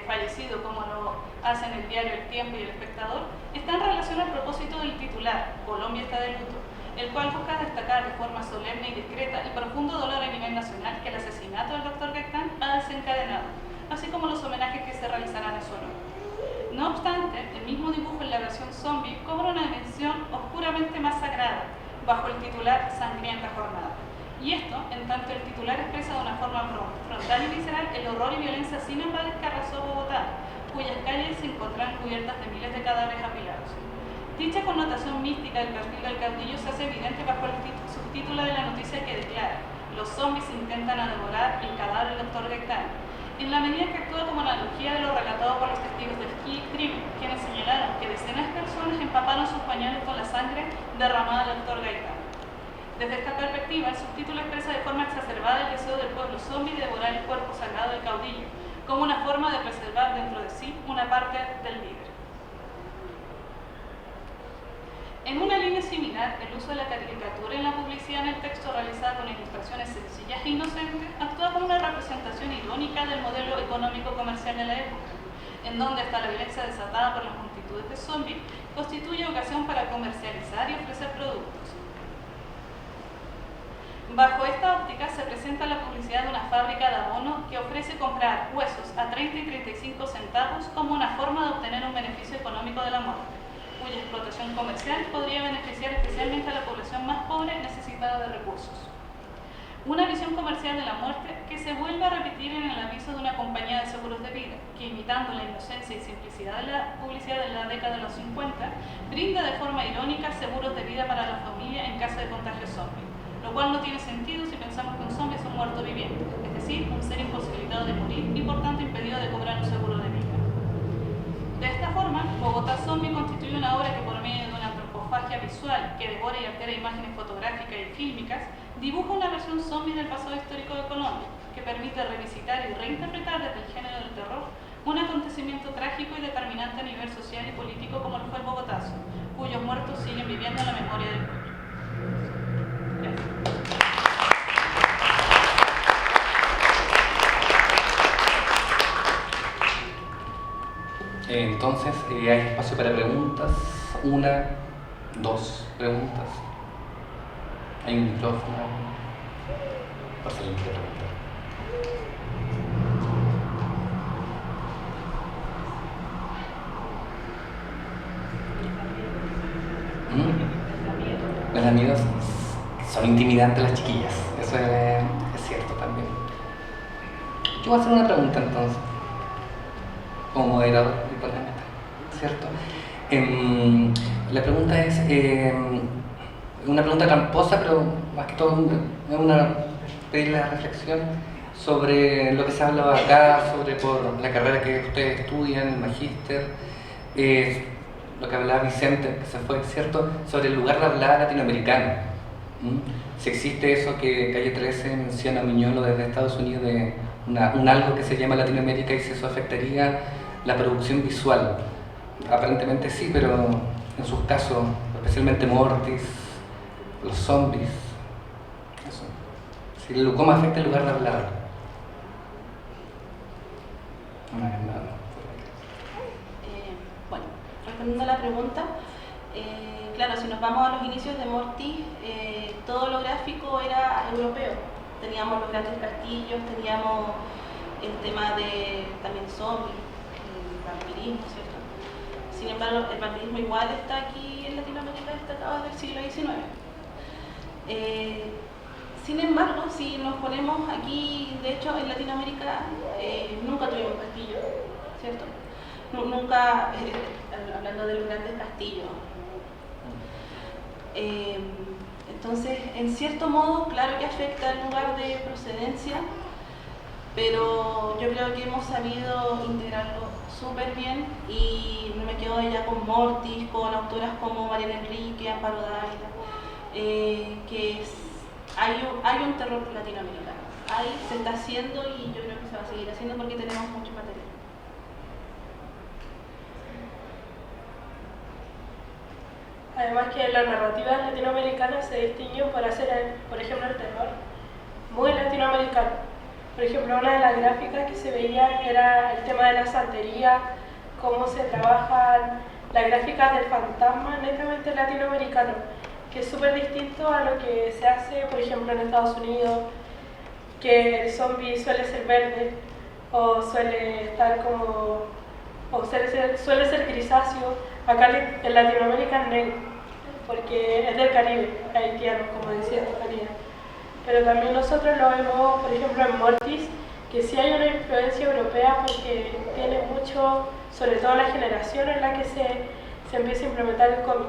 fallecido, como lo hacen el diario El Tiempo y El Espectador, está en relación al propósito del titular, Colombia está de luto, el cual busca destacar de forma solemne y discreta el profundo dolor a nivel nacional que el asesinato del Dr. Gaitán ha desencadenado, así como los homenajes que se realizarán en su honor. No obstante, el mismo dibujo en la versión zombie cobra una dimensión oscuramente más sagrada, bajo el titular Sangrienta Jornada, Y esto, en tanto el titular expresa de una forma frontal y visceral el horror y violencia sin embargo que arrasó Bogotá, cuyas calles se encontraron cubiertas de miles de cadáveres apilados. Dicha connotación mística del perfil del caudillo se hace evidente bajo el subtítulo de la noticia que declara: los zombies intentan devorar el cadáver del Dr. Gaitán, en la medida que actúa como analogía de lo relatado por los testigos del crimen, quienes señalaron que decenas de personas empaparon sus pañales con la sangre derramada del Dr. Gaitán. Desde esta perspectiva, el subtítulo expresa de forma exacerbada el deseo del pueblo zombie de devorar el cuerpo sagrado del caudillo, como una forma de preservar dentro de sí una parte del líder. En una línea similar, el uso de la caricatura en la publicidad en el texto realizada con ilustraciones sencillas e inocentes actúa como una representación irónica del modelo económico-comercial de la época, en donde hasta la violencia desatada por las multitudes de zombies constituye ocasión para comercializar y ofrecer productos. Bajo esta óptica se presenta la publicidad de una fábrica de abono que ofrece comprar huesos a 30 y 35 centavos como una forma de obtener un beneficio económico de la muerte, cuya explotación comercial podría beneficiar especialmente a la población más pobre necesitada de recursos. Una visión comercial de la muerte que se vuelve a repetir en el aviso de una compañía de seguros de vida, que imitando la inocencia y simplicidad de la publicidad de la década de los 50, brinda de forma irónica seguros de vida para la familia en caso de contagio zombie, lo cual no tiene sentido si pensamos que un zombie es un muerto viviente, es decir, un ser imposibilitado de morir y por tanto impedido de cobrar un seguro de vida. De esta forma, Bogotá Zombie constituye una obra que por medio de una antropofagia visual que devora y altera imágenes fotográficas y fílmicas, dibuja una versión zombie del pasado histórico de Colombia, que permite revisitar y reinterpretar desde el género del terror un acontecimiento trágico y determinante a nivel social y político como lo fue el Bogotazo, cuyos muertos siguen viviendo en la memoria del pueblo. Entonces, hay espacio para preguntas. 1, 2 preguntas. Hay un micrófono. Pasa el micrófono. Los amigos son intimidantes las chiquillas. Eso es cierto también. Yo voy a hacer una pregunta entonces. Como moderador y por la meta, ¿cierto? La pregunta es una pregunta tramposa, pero más que todo es pedirle la reflexión sobre lo que se ha hablado acá, sobre por la carrera que ustedes estudian, el magíster, lo que hablaba Vicente, que se fue, ¿cierto? Sobre el lugar de hablar latinoamericano. Si existe eso que Calle 13 menciona a Miñolo desde Estados Unidos de un algo que se llama Latinoamérica y si eso afectaría la producción visual. Aparentemente sí, pero en sus casos, especialmente Mortis, los zombies, eso. ¿Cómo afecta el lugar de hablar? Bueno, respondiendo a la pregunta, claro, si nos vamos a los inicios de Mortis, todo lo gráfico era europeo. Teníamos los grandes castillos, teníamos el tema de también zombies, vampirismo, ¿cierto? Sin embargo, el vampirismo igual está aquí en Latinoamérica destacado desde el siglo XIX. Sin embargo, si nos ponemos aquí, de hecho en Latinoamérica nunca tuvimos castillo, ¿cierto? Nunca, hablando de los grandes castillos. Entonces, en cierto modo, claro que afecta el lugar de procedencia, pero yo creo que hemos sabido integrarlo súper bien y me quedo ya con Mortis, con autoras como Mariana Enrique, Amparo Dávila, que hay un terror latinoamericano. Ahí se está haciendo y yo creo que se va a seguir haciendo porque tenemos mucho material. Además que las narrativas latinoamericanas se distinguen por hacer, por ejemplo, el terror muy latinoamericano. Por ejemplo, una de las gráficas que se veía era el tema de la santería, cómo se trabajan las gráficas del fantasma netamente latinoamericano, que es súper distinto a lo que se hace, por ejemplo, en Estados Unidos, que el zombie suele ser verde o suele estar como, o suele ser grisáceo. Acá en Latinoamérica es negro, porque es del Caribe, haitiano, como decía Estefanía. pero también nosotros lo vemos, por ejemplo, en Mortis, que sí hay una influencia europea porque tiene mucho, sobre todo la generación en la que se empieza a implementar el cómic.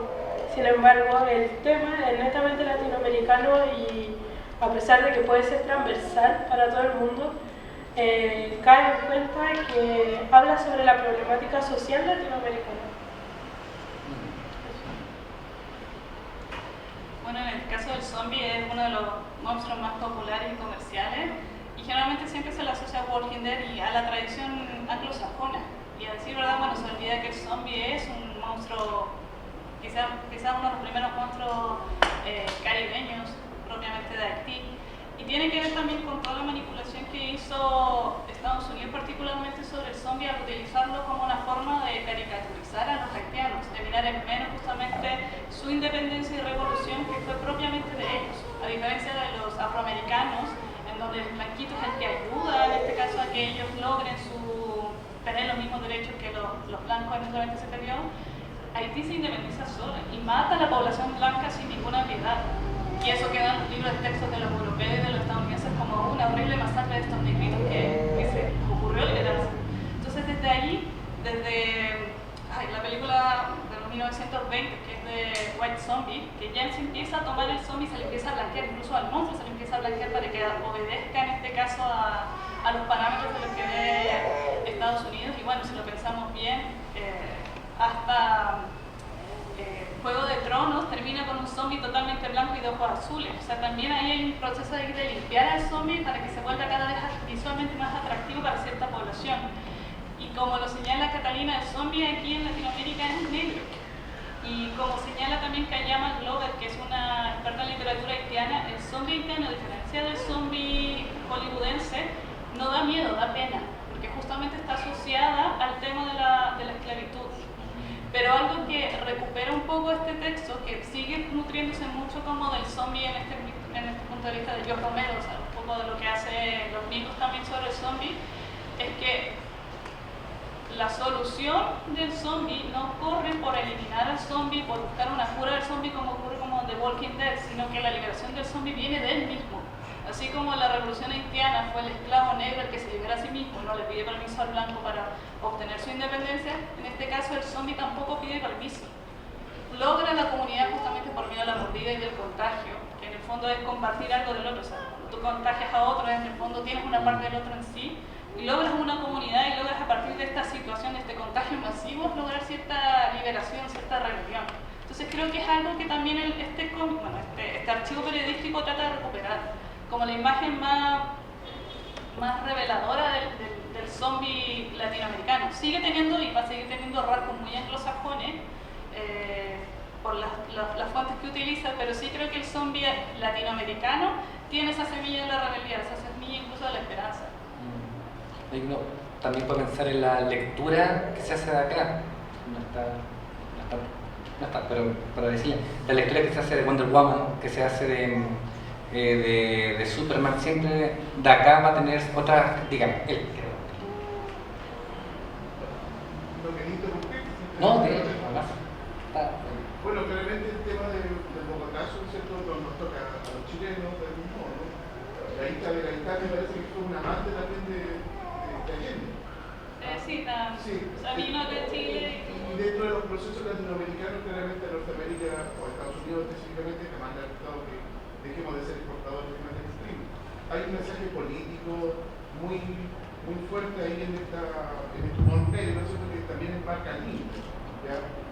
Sin embargo, el tema es netamente latinoamericano y a pesar de que puede ser transversal para todo el mundo, cae en cuenta que habla sobre la problemática social latinoamericana. Bueno, en el caso del zombie es uno de los monstruos más populares y comerciales y generalmente siempre se le asocia a Walking Dead y a la tradición anglosajona. Y a decir verdad, bueno, se olvida que el zombie es un monstruo, quizás uno de los primeros monstruos caribeños propiamente de Haití. Y tiene que ver también con toda la manipulación que hizo Estados Unidos, particularmente sobre el zombie, al utilizarlo como una forma de caricaturizar a los haitianos, de mirar en menos justamente su independencia y revolución que fue propiamente de ellos, a diferencia de los afroamericanos, en donde el blanquito es el que ayuda, en este caso, a que ellos logren tener los mismos derechos que los blancos eventualmente se perdió. Haití se independiza sola y mata a la población blanca sin ninguna piedad. Y eso queda en los libros de textos de los europeos y de los estadounidenses como una horrible masacre de estos negritos que se ocurrió liberarse. Entonces desde ahí, desde la película de los 1920, que es de White Zombie, que ya se empieza a tomar el zombie, se le empieza a blanquear, incluso al monstruo se le empieza a blanquear para que obedezca en este caso a los parámetros de los que ve Estados Unidos. Y bueno, si lo pensamos bien, hasta Juego de Tronos termina con un zombie totalmente blanco y de ojos azules. O sea, también ahí hay un proceso de limpiar al zombie para que se vuelva cada vez visualmente más atractivo para cierta población. Y como lo señala Catalina, el zombie aquí en Latinoamérica es negro. Y como señala también Kayama Glover, que es una experta en literatura haitiana, el zombie haitiano, a diferencia del zombie hollywoodense, no da miedo, da pena, porque justamente está asociada al tema de la esclavitud. Pero algo que recupera un poco este texto, que sigue nutriéndose mucho como del zombie en este punto de vista de George Romero, o sea, un poco de lo que hace los mitos también sobre el zombie, es que la solución del zombie no corre por eliminar al zombie, por buscar una cura del zombie como ocurre como en The Walking Dead, sino que la liberación del zombie viene de él mismo. Así como la revolución haitiana fue el esclavo negro el que se libera a sí mismo, no le pide permiso al blanco para obtener su independencia, en este caso el zombie tampoco pide permiso. Logra la comunidad justamente por medio de la mordida y del contagio, que en el fondo es compartir algo del otro. O sea, cuando tú contagias a otro, en el fondo tienes una parte del otro en sí, y logras una comunidad y logras a partir de esta situación, de este contagio masivo, lograr cierta liberación, cierta rebelión. Entonces creo que es algo que también este archivo periodístico trata de recuperar, como la imagen más reveladora del zombie latinoamericano. Sigue teniendo y va a seguir teniendo rasgos muy anglosajones por las fuentes que utiliza, pero sí creo que el zombie latinoamericano tiene esa semilla de la rebeldía, esa semilla incluso de la esperanza. También puedo pensar en la lectura que se hace de acá. No está, pero para decirle, la lectura que se hace de Wonder Woman, que se hace de Superman, siempre de acá va a tener otras, digamos, él creo. ¿Lo quería interrumpir? No, de él, Bueno, claramente el tema del bogotazo, ¿cierto? Nos toca a los chilenos del mismo modo, ¿no? La hija de Gaitán me parece que fue un amante también de Allende. Sí, Sí. vino de Chile. Y dentro de los procesos latinoamericanos, claramente a Norteamérica o a Estados Unidos específicamente, jamás le ha gustado que dejemos de ser exportadores de materia prima. Hay un mensaje político muy fuerte ahí en este humor negro, ¿no? Que también enmarca límites.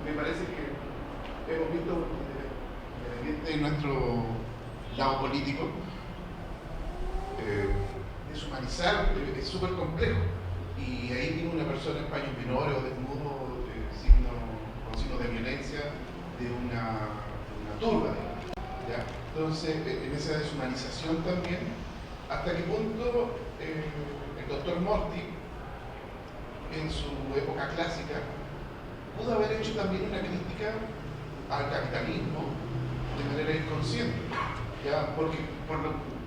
Me parece que hemos visto, independiente de nuestro lado político, deshumanizar es súper complejo. Y ahí tiene una persona en paños menores o desnudo, con signos de violencia, de una turba, ¿ya? Entonces, en esa deshumanización también, ¿hasta qué punto el doctor Morty, en su época clásica, pudo haber hecho también una crítica al capitalismo de manera inconsciente? ¿Ya? Porque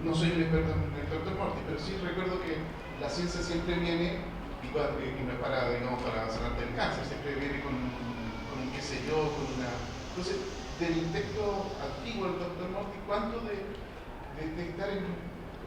no soy un experto en el doctor Morty, pero sí recuerdo que la ciencia siempre viene, y no es para, digamos, para sanarte el cáncer, siempre viene con un qué sé yo, con una... Entonces, del texto antiguo del doctor Morty, ¿cuánto de de estar en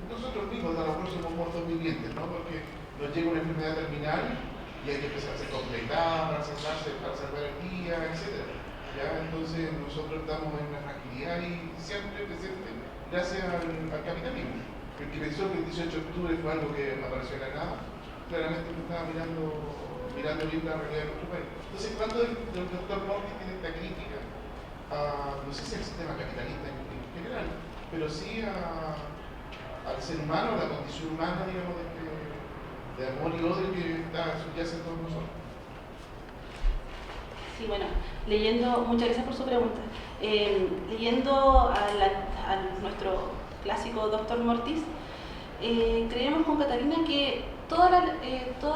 nosotros mismos, a lo mejor somos muertos vivientes, ¿no? Porque nos llega una enfermedad terminal y hay que empezar a hacer completar, para salvar el día, etc. ¿Ya? Entonces nosotros estamos en una fragilidad y siempre presente gracias al capitalismo. El que pensó que el 18 de octubre fue algo que apareció de la nada, claramente no estaba mirando bien la realidad de nuestro país. Entonces, cuando el doctor Mortis tiene esta crítica no sé si al sistema capitalista en general, pero sí al ser humano, a la condición humana, digamos, de amor y odio que subyace en todos nosotros. Sí, bueno, muchas gracias por su pregunta. Leyendo a nuestro clásico Doctor Mortis, creemos con Catalina que todas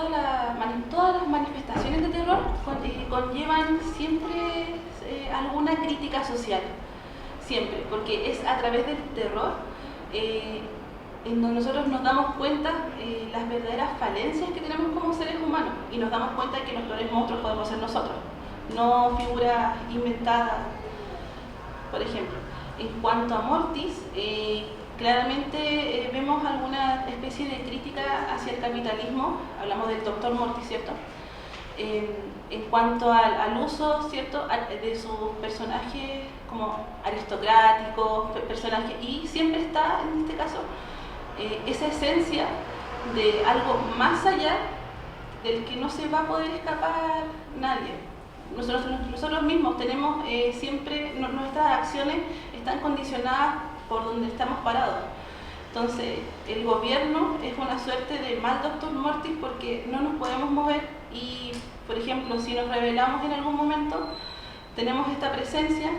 las manifestaciones de terror conllevan siempre alguna crítica social, siempre, porque es a través del terror en donde nosotros nos damos cuenta las verdaderas falencias que tenemos como seres humanos y nos damos cuenta que los peores monstruos podemos ser nosotros, no figuras inventadas. Por ejemplo, en cuanto a Mortis, claramente vemos alguna especie de crítica hacia el capitalismo, hablamos del doctor Mortis, ¿cierto? En cuanto al uso, ¿cierto?, de sus personajes como aristocráticos, personajes, y siempre está, en este caso, esa esencia de algo más allá del que no se va a poder escapar nadie. Nosotros mismos tenemos siempre, nuestras acciones están condicionadas por donde estamos parados. Entonces, el gobierno es una suerte de mal doctor Mortis porque no nos podemos mover y, por ejemplo, si nos rebelamos en algún momento, tenemos esta presencia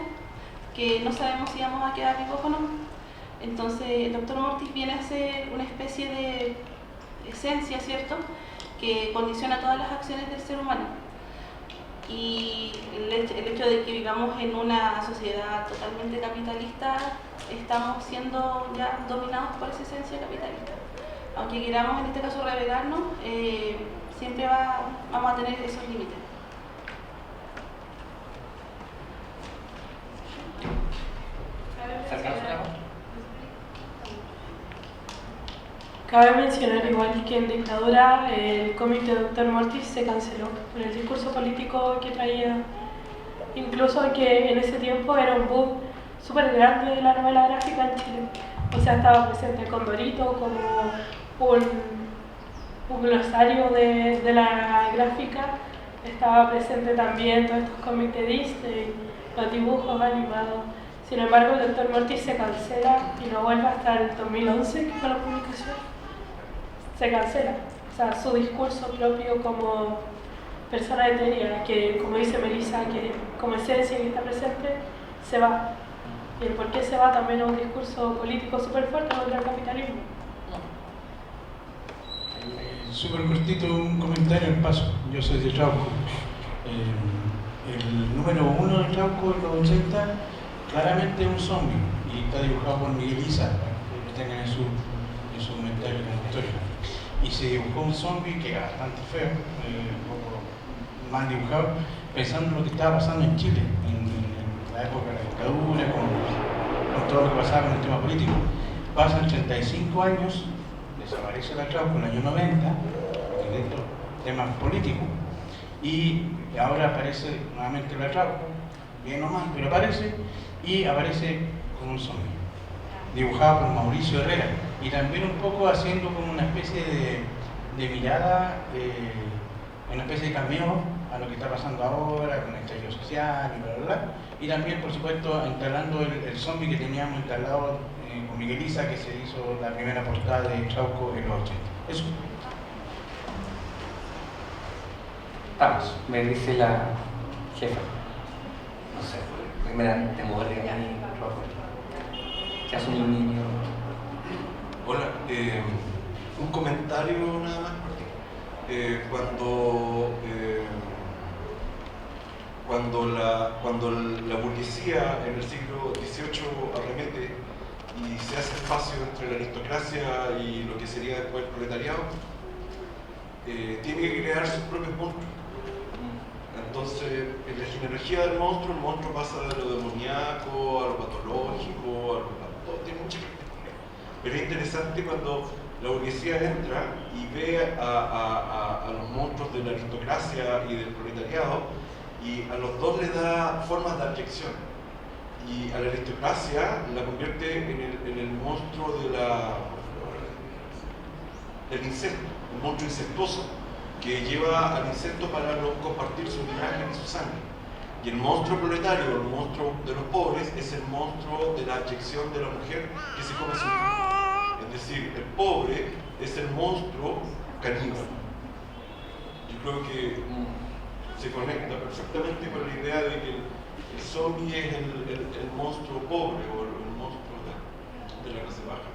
que no sabemos si vamos a quedar vivos o no. Entonces, el doctor Mortis viene a ser una especie de esencia, ¿cierto?, que condiciona todas las acciones del ser humano. Y el hecho de que vivamos en una sociedad totalmente capitalista, estamos siendo ya dominados por esa esencia capitalista. Aunque queramos en este caso rebelarnos, siempre vamos a tener esos límites. Cabe mencionar igual que en dictadura el cómic de Dr. Mortis se canceló por el discurso político que traía, incluso que en ese tiempo era un boom súper grande de la novela gráfica en Chile. O sea, estaba presente Condorito como un glosario de la gráfica, estaba presente también todos estos cómics de Disney, los dibujos animados. Sin embargo, el Dr. Mortis se cancela y no vuelve hasta el 2011, que fue la publicación. Se cancela. O sea, su discurso propio como persona etérea, que como dice Melissa, que como esencia que está presente, se va. Y el por qué se va también a un discurso político súper fuerte contra el capitalismo. Súper cortito un comentario al paso. Yo soy de Trauco. El número 1 de Trauco en los 80 claramente es un zombie y está dibujado por Miguel Isa, para que lo tengan en su comentario en la historia. Y se dibujó un zombie que era bastante feo, un poco mal dibujado, pensando en lo que estaba pasando en Chile, en la época de la dictadura, con todo lo que pasaba con el tema político. Pasan 35 años, desaparece la Trauco en el año 90, en estos temas políticos, y ahora aparece nuevamente la Trauco, bien o mal, pero aparece, y aparece como un zombie, dibujado por Mauricio Herrera, y también un poco haciendo como una especie de mirada, una especie de cameo a lo que está pasando ahora con el estallido social y bla bla bla, y también por supuesto instalando el zombie que teníamos instalado con Miguel Isa, que se hizo la primera portada de Trauco en los 80. Eso. Vamos, me dice la jefa. No sé, me da temor de mí, que hace un niño. Hola, un comentario nada más. Cuando la burguesía en el siglo XVIII arremete y se hace espacio entre la aristocracia y lo que sería después el proletariado, tiene que crear sus propios monstruos. Entonces, en la genealogía del monstruo, el monstruo pasa de lo demoníaco a lo patológico, tiene mucha perspectiva. Pero es interesante cuando la burguesía entra y ve a los monstruos de la aristocracia y del proletariado, y a los dos le da formas de abyección. Y a la aristocracia la convierte en el monstruo del insecto, un monstruo incestuoso que lleva al insecto para no compartir su linaje ni su sangre. Y el monstruo proletario, el monstruo de los pobres, es el monstruo de la abyección de la mujer que se come su hijo. Es decir, el pobre es el monstruo caníbal. Yo creo que se conecta perfectamente con la idea de que el zombie es el monstruo pobre o el monstruo de la clase baja.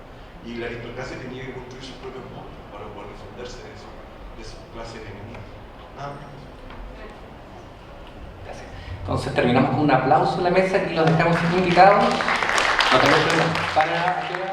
Y la aristocracia tenía que construir sus propios monstruos para poder defenderse de su clase enemiga. Gracias. Entonces terminamos con un aplauso en la mesa y los dejamos invitados. Nos vemos para